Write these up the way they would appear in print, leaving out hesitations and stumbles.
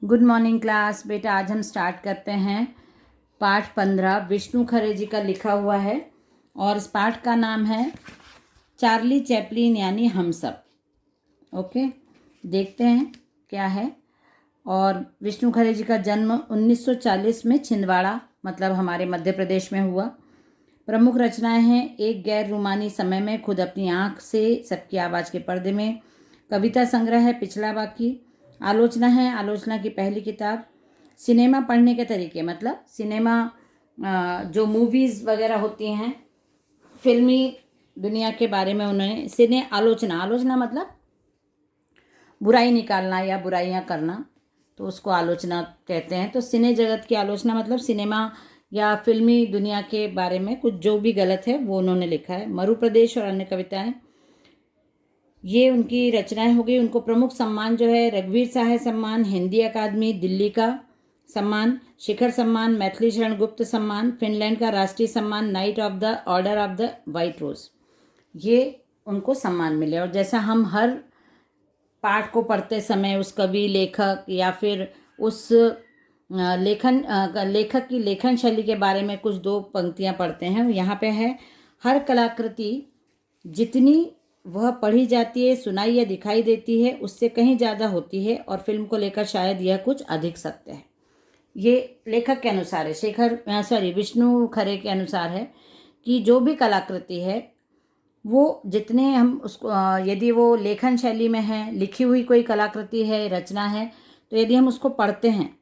Good morning class. बेटा आज हम स्टार्ट करते हैं पाठ 15 विष्णु खरे जी का लिखा हुआ है और इस पाठ का नाम है चार्ली चैपलिन यानी हम सब। ओके, देखते हैं क्या है। और विष्णु खरे जी का जन्म 1940 में छिंदवाड़ा मतलब हमारे मध्य प्रदेश में हुआ। प्रमुख रचनाएं हैं एक गैर रूमानी समय में, खुद अपनी आँख से, सबकी आवाज़ के पर्दे में, कविता संग्रह है पिछला बाकी, आलोचना है, आलोचना की पहली किताब, सिनेमा पढ़ने के तरीके मतलब सिनेमा जो मूवीज़ वगैरह होती हैं फिल्मी दुनिया के बारे में उन्होंने सिने आलोचना, आलोचना मतलब बुराई निकालना या बुराइयां करना, तो उसको आलोचना कहते हैं। तो सिने जगत की आलोचना मतलब सिनेमा या फिल्मी दुनिया के बारे में कुछ जो भी गलत है वो उन्होंने लिखा है। मरु प्रदेश और अन्य कविताएं, ये उनकी रचनाएं हो गई। उनको प्रमुख सम्मान जो है रघुवीर साहय सम्मान, हिंदी अकादमी दिल्ली का सम्मान, शिखर सम्मान, मैथिली शरण गुप्त सम्मान, फिनलैंड का राष्ट्रीय सम्मान Knight of the Order of the White Rose, ये उनको सम्मान मिले। और जैसा हम हर पाठ को पढ़ते समय उस कवि लेखक या फिर उस लेखक की लेखन शैली के बारे में कुछ दो पंक्तियां पढ़ते हैं, यहाँ पे है हर कलाकृति जितनी वह पढ़ी जाती है, सुनाई या दिखाई देती है उससे कहीं ज़्यादा होती है और फिल्म को लेकर शायद यह कुछ अधिक सत्य है। ये लेखक के अनुसार है, विष्णु खरे के अनुसार है कि जो भी कलाकृति है वो जितने हम उसको यदि वो लेखन शैली में है, लिखी हुई कोई कलाकृति है, रचना है, तो यदि हम उसको पढ़ते हैं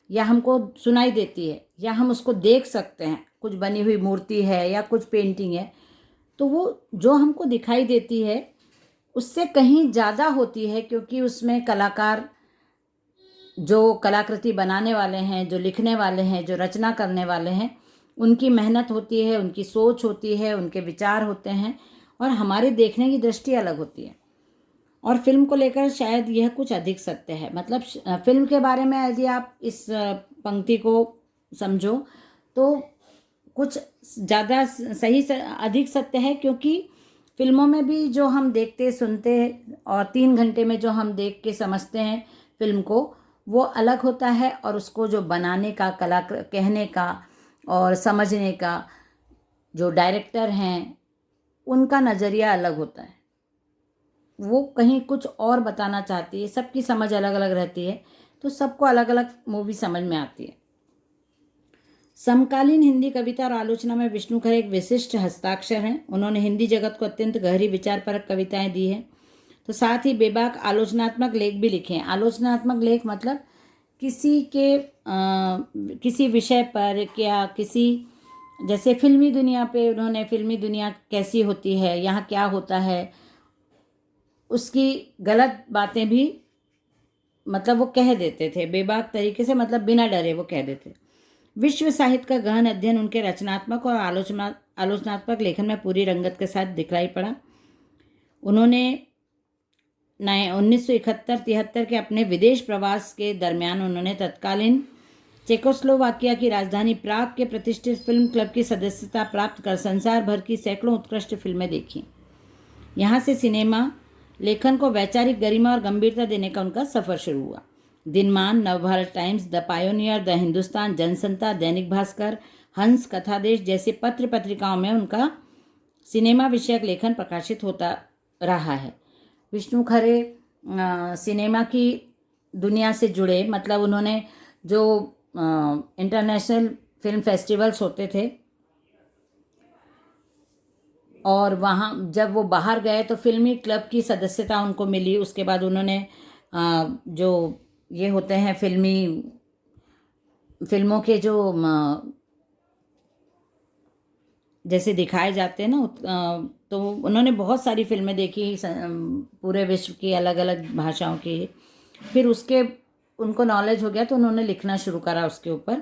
या हमको सुनाई देती है या हम उसको देख सकते हैं, कुछ बनी हुई मूर्ति है या कुछ पेंटिंग है, तो वो जो हमको दिखाई देती है उससे कहीं ज़्यादा होती है, क्योंकि उसमें कलाकार जो कलाकृति बनाने वाले हैं, जो लिखने वाले हैं, जो रचना करने वाले हैं, उनकी मेहनत होती है, उनकी सोच होती है, उनके विचार होते हैं और हमारे देखने की दृष्टि अलग होती है। और फिल्म को लेकर शायद यह कुछ अधिक सत्य है, मतलब फिल्म के बारे में यदि आप इस पंक्ति को समझो तो कुछ ज़्यादा सही अधिक सत्य है, क्योंकि फिल्मों में भी जो हम देखते सुनते और 3 घंटे में जो हम देख के समझते हैं फिल्म को, वो अलग होता है और उसको जो बनाने का, कला कहने का और समझने का जो डायरेक्टर हैं उनका नज़रिया अलग होता है। वो कहीं कुछ और बताना चाहती है, सबकी समझ अलग अलग रहती है, तो सबको अलग अलग मूवी समझ में आती है। समकालीन हिंदी कविता और आलोचना में विष्णु खरे एक विशिष्ट हस्ताक्षर हैं। उन्होंने हिंदी जगत को अत्यंत गहरी विचारपरक कविताएं दी हैं, तो साथ ही बेबाक आलोचनात्मक लेख भी लिखे हैं। आलोचनात्मक लेख मतलब किसी विषय पर या किसी, जैसे फिल्मी दुनिया पे उन्होंने फिल्मी दुनिया कैसी होती है, यहाँ क्या होता है, उसकी गलत बातें भी मतलब वो कह देते थे बेबाक तरीके से, मतलब बिना डरे वो कह देते। विश्व साहित्य का गहन अध्ययन उनके रचनात्मक और आलोचनात्मक लेखन में पूरी रंगत के साथ दिखलाई पड़ा। उन्होंने 1971-73 के अपने विदेश प्रवास के दरमियान उन्होंने तत्कालीन चेकोस्लोवाकिया की राजधानी प्राग के प्रतिष्ठित फिल्म क्लब की सदस्यता प्राप्त कर संसार भर की सैकड़ों उत्कृष्ट फिल्में देखी। यहाँ से सिनेमा लेखन को वैचारिक गरिमा और गंभीरता देने का उनका सफ़र शुरू हुआ। Dinman, Navbharat Times, the Pioneer, the Hindustan, Jansatta, Dainik Bhaskar, हंस, कथादेश जैसे पत्र पत्रिकाओं में उनका सिनेमा विषयक लेखन प्रकाशित होता रहा है। विष्णु खरे सिनेमा की दुनिया से जुड़े, मतलब उन्होंने जो इंटरनेशनल फिल्म फेस्टिवल्स होते थे और वहाँ जब वो बाहर गए तो फिल्मी क्लब की सदस्यता उनको मिली। उसके बाद उन्होंने जो ये होते हैं फिल्मों के जो जैसे दिखाए जाते हैं ना, तो उन्होंने बहुत सारी फिल्में देखी पूरे विश्व की अलग अलग भाषाओं की। फिर उसके उनको नॉलेज हो गया तो उन्होंने लिखना शुरू करा उसके ऊपर।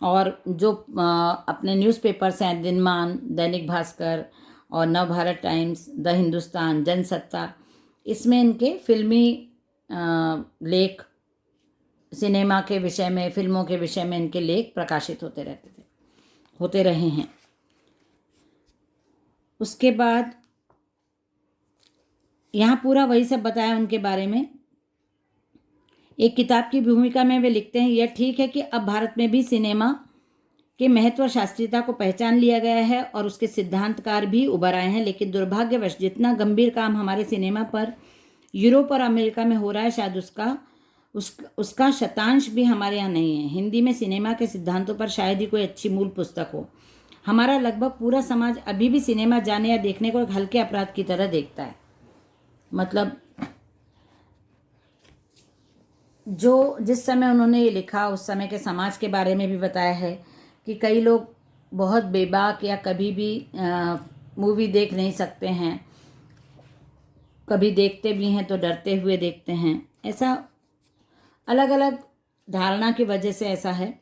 और जो अपने न्यूज़पेपर्स हैं, दिनमान, दैनिक भास्कर और नवभारत टाइम्स, द हिंदुस्तान, जनसत्ता, इसमें इनके फिल्मी लेख, सिनेमा के विषय में, फिल्मों के विषय में इनके लेख प्रकाशित होते रहे हैं। उसके बाद यहाँ पूरा वही सब बताया उनके बारे में एक किताब की भूमिका में वे लिखते हैं, यह ठीक है कि अब भारत में भी सिनेमा के महत्व और शास्त्रीयता को पहचान लिया गया है और उसके सिद्धांतकार भी उभर आए हैं, लेकिन दुर्भाग्यवश जितना गंभीर काम हमारे सिनेमा पर यूरोप और अमेरिका में हो रहा है, शायद उसका शतांश भी हमारे यहाँ नहीं है। हिंदी में सिनेमा के सिद्धांतों पर शायद ही कोई अच्छी मूल पुस्तक हो। हमारा लगभग पूरा समाज अभी भी सिनेमा जाने या देखने को एक हल्के अपराध की तरह देखता है। मतलब जो जिस समय उन्होंने ये लिखा उस समय के समाज के बारे में भी बताया है कि कई लोग बहुत बेबाक या कभी भी मूवी देख नहीं सकते हैं, कभी देखते भी हैं तो डरते हुए देखते हैं। ऐसा अलग अलग धारणा की वजह से ऐसा है।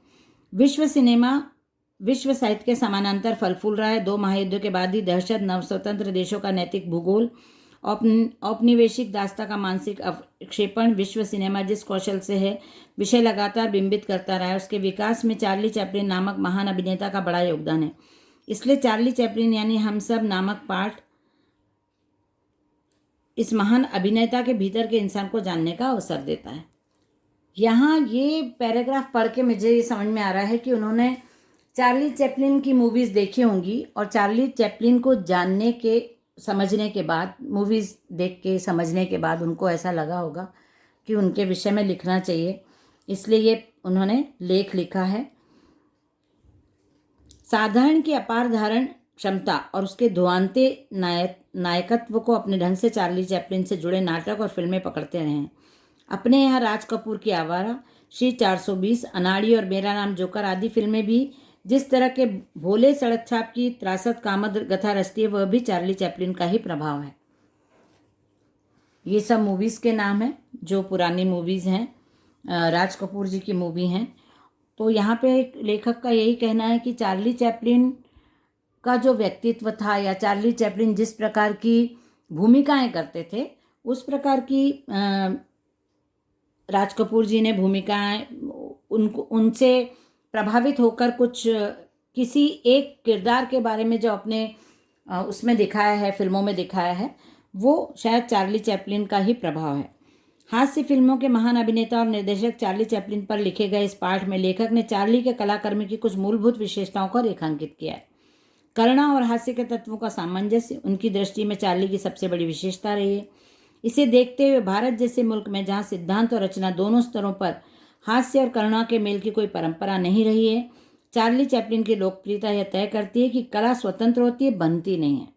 विश्व साहित्य के समानांतर फल फूल रहा है। 2 महायुद्धों के बाद ही दहशत, नवस्वतंत्र देशों का नैतिक भूगोल, औपनिवेशिक दास्ता का मानसिक अवक्षेपण, विश्व सिनेमा जिस कौशल से है विषय लगातार बिंबित करता रहा है, उसके विकास में चार्ली चैपलिन नामक महान अभिनेता का बड़ा योगदान है। इसलिए चार्ली चैपलिन यानी हम सब नामक पाठ इस महान अभिनेता के भीतर के इंसान को जानने का अवसर देता है। यहाँ ये पैराग्राफ पढ़ के मुझे ये समझ में आ रहा है कि उन्होंने चार्ली चैपलिन की मूवीज़ देखी होंगी और चार्ली चैपलिन को जानने के समझने के बाद, मूवीज़ देख के समझने के बाद उनको ऐसा लगा होगा कि उनके विषय में लिखना चाहिए, इसलिए ये उन्होंने लेख लिखा है। साधारण की अपार धारण क्षमता और उसके धुआंते नायकत्व को अपने ढंग से चार्ली चैपलिन से जुड़े नाटक और फिल्में पकड़ते रहे हैं। अपने यहाँ राज कपूर की आवारा, श्री 420, अनाड़ी और मेरा नाम जोकर आदि फिल्में भी जिस तरह के भोले सड़क छाप की त्रासद कामद गथा रचती है, वह भी चार्ली चैपलिन का ही प्रभाव है। ये सब मूवीज़ के नाम हैं जो पुरानी मूवीज़ हैं, राज कपूर जी की मूवी हैं। तो यहाँ पे एक लेखक का यही कहना है कि चार्ली चैपलिन का जो व्यक्तित्व था या चार्ली चैपलिन जिस प्रकार की भूमिकाएं करते थे, उस प्रकार की राज कपूर जी ने भूमिकाएं उनसे प्रभावित होकर कुछ किसी एक किरदार के बारे में जो अपने उसमें दिखाया है, फिल्मों में दिखाया है, वो शायद चार्ली चैपलिन का ही प्रभाव है। हास्य फिल्मों के महान अभिनेता और निर्देशक चार्ली चैपलिन पर लिखे गए इस पाठ में लेखक ने चार्ली के कलाकर्मी की कुछ मूलभूत विशेषताओं को रेखांकित किया है। करुणा और हास्य के तत्वों का सामंजस्य उनकी दृष्टि में चार्ली की सबसे बड़ी विशेषता रही है। इसे देखते हुए भारत जैसे मुल्क में जहाँ सिद्धांत और रचना दोनों स्तरों पर हास्य और करुणा के मेल की कोई परंपरा नहीं रही है, चार्ली चैपलिन की लोकप्रियता यह तय करती है कि कला स्वतंत्र होती है, बनती नहीं है।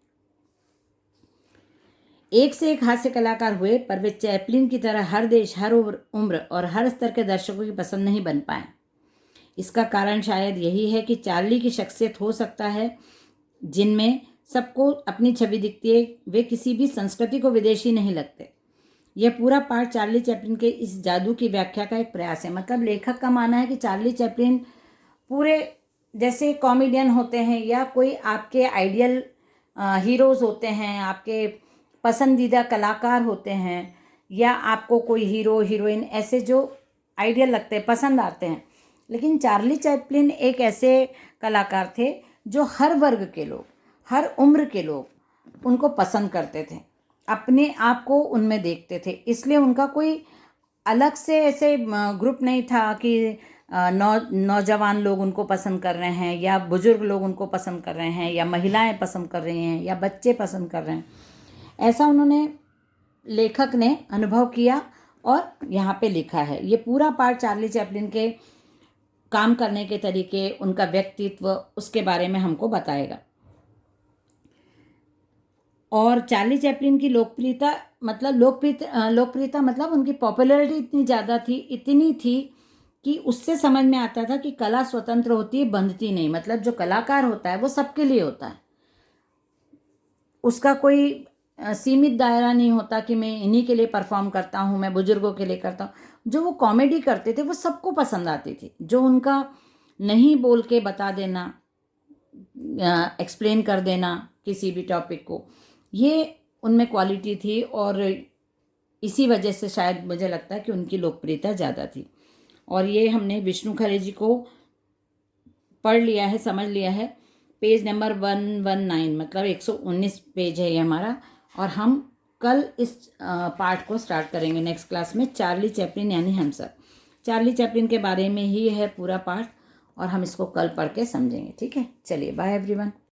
एक से एक हास्य कलाकार हुए, पर वे चैपलिन की तरह हर देश, हर उम्र और हर स्तर के दर्शकों की पसंद नहीं बन पाए। इसका कारण शायद यही है कि चार्ली की शख्सियत हो सकता है जिनमें सबको अपनी छवि दिखती है, वे किसी भी संस्कृति को विदेशी नहीं लगते। यह पूरा पाठ चार्ली चैपलिन के इस जादू की व्याख्या का एक प्रयास है। मतलब लेखक का मानना है कि चार्ली चैपलिन पूरे जैसे कॉमेडियन होते हैं या कोई आपके आइडियल हीरोज़ होते हैं, आपके पसंदीदा कलाकार होते हैं, या आपको कोई हीरो हीरोइन ऐसे जो आइडियल लगते हैं, पसंद आते हैं, लेकिन चार्ली चैपलिन एक ऐसे कलाकार थे जो हर वर्ग के लोग, हर उम्र के लोग उनको पसंद करते थे, अपने आप को उनमें देखते थे। इसलिए उनका कोई अलग से ऐसे ग्रुप नहीं था कि नौजवान लोग उनको पसंद कर रहे हैं या बुजुर्ग लोग उनको पसंद कर रहे हैं या महिलाएं पसंद कर रही हैं या बच्चे पसंद कर रहे हैं। ऐसा उन्होंने, लेखक ने अनुभव किया और यहाँ पे लिखा है। ये पूरा पार्ट चार्ली चैपलिन के काम करने के तरीके, उनका व्यक्तित्व, उसके बारे में हमको बताएगा। और चार्ली चैपलिन की लोकप्रियता मतलब उनकी पॉपुलैरिटी इतनी थी कि उससे समझ में आता था कि कला स्वतंत्र होती है, बंधती नहीं। मतलब जो कलाकार होता है वो सबके लिए होता है, उसका कोई सीमित दायरा नहीं होता कि मैं इन्हीं के लिए परफॉर्म करता हूँ, मैं बुजुर्गों के लिए करता हूँ। जो वो कॉमेडी करते थे वो सबको पसंद आती थी। जो उनका नहीं बोल के बता देना, एक्सप्लेन कर देना किसी भी टॉपिक को, ये उनमें क्वालिटी थी और इसी वजह से शायद मुझे लगता है कि उनकी लोकप्रियता ज़्यादा थी। और ये हमने विष्णु खरे जी को पढ़ लिया है, समझ लिया है। पेज नंबर 119, मतलब 119 पेज है ये हमारा। और हम कल इस पार्ट को स्टार्ट करेंगे नेक्स्ट क्लास में। चार्ली चैपलिन यानी हम सब, चार्ली चैपलिन के बारे में ही है पूरा पार्ट, और हम इसको कल पढ़ के समझेंगे। ठीक है, चलिए बाय एवरीवन।